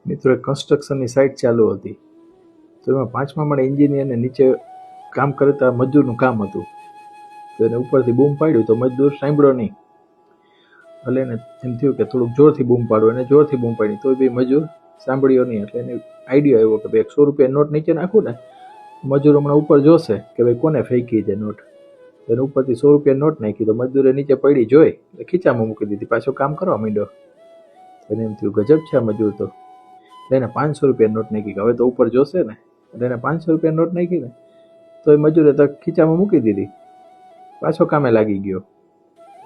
મિત્રો કન્સ્ટ્રક્શનની સાઇટ ચાલુ હતી, તો એમાં 5મા માળે એન્જિનિયરને નીચે કામ કરતા મજૂરનું કામ હતું. તો એને ઉપરથી બૂમ પાડ્યું તો મજદૂર સાંભળ્યો નહીં. એટલે એને એમ થયું કે થોડુંક જોરથી બૂમ પાડો, એને જોરથી બૂમ પાડી તો બી મજૂર સાંભળ્યો નહીં. એટલે એને આઈડિયા આવ્યો કે ભાઈ 100 રૂપિયા નોટ નીચે નાખું ને, મજૂર હમણાં ઉપર જોશે કે ભાઈ કોને ફેંકી છે નોટ. એને ઉપરથી 100 રૂપિયા નોટ નાખી તો મજદૂરે નીચે પડી જોઈ એટલે ખીચામાં મૂકી દીધી, પાછો કામ કરવા માંડ્યો. એને એમ થયું ગજબ છે આ મજૂર તો. એને 500 રૂપિયા નોટ નાખી, હવે તો ઉપર જોશે ને. એટલે એને 500 રૂપિયા નોટ નાખી ને તો એ મજૂરે તો ખીચામાં મૂકી દીધી, પાછો કામે લાગી ગયો.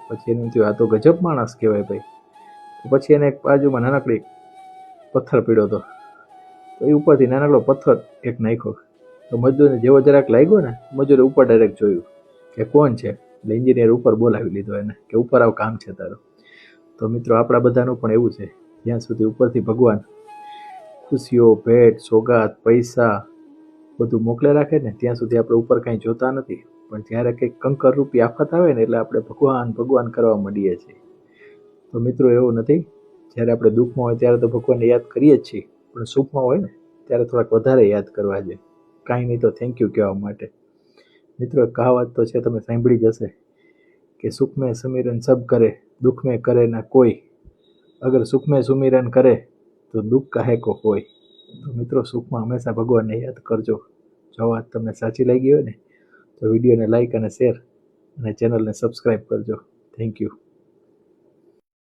પછી એને એમ થયું આ તો ગજબ માણસ કહેવાય ભાઈ. પછી એને એક બાજુમાં નાનકડી પથ્થર પીડ્યો હતો, તો એ ઉપરથી નાનકડો પથ્થર એક નાખ્યો. તો મજદૂરને જેવો જરાક લાગ્યો ને, મજૂરે ઉપર ડાયરેક્ટ જોયું કે કોણ છે. એટલે એન્જિનિયર ઉપર બોલાવી લીધો એને કે ઉપર આવ, કામ છે તારું. તો મિત્રો આપણા બધાનું પણ એવું છે, જ્યાં સુધી ઉપરથી ભગવાન ખુશીઓ, ભેટ, સોગાદ, પૈસા બધું મોકલે રાખે ને ત્યાં સુધી આપણે ઉપર કાંઈ જોતા નથી. પણ જ્યારે કંઈક કંકર રૂપી આફત આવે ને એટલે આપણે ભગવાન ભગવાન કરવા માંડીએ છીએ. તો મિત્રો એવું નથી, જ્યારે આપણે દુઃખમાં હોય ત્યારે તો ભગવાનને યાદ કરીએ જ છીએ, પણ સુખમાં હોય ને ત્યારે થોડાક વધારે યાદ કરવા જોઈએ. કાંઈ નહીં તો થેન્ક યુ કહેવા માટે. મિત્રો કહાવત તો છે, તમે સાંભળી જ હશે કે સુખ મેં સુમિરન સબ કરે, દુઃખ મેં કરે ના કોઈ. અગર સુખ મેં સુમિરન કરે તો દુઃખ કાહે કો કોઈ. તો મિત્રો સુખમાં હંમેશા ભગવાનને યાદ કરજો. જો વાત તમને સાચી લાગી હોય ને તો વિડીયોને લાઈક અને શેર અને ચેનલને સબસ્ક્રાઈબ કરજો. Thank you.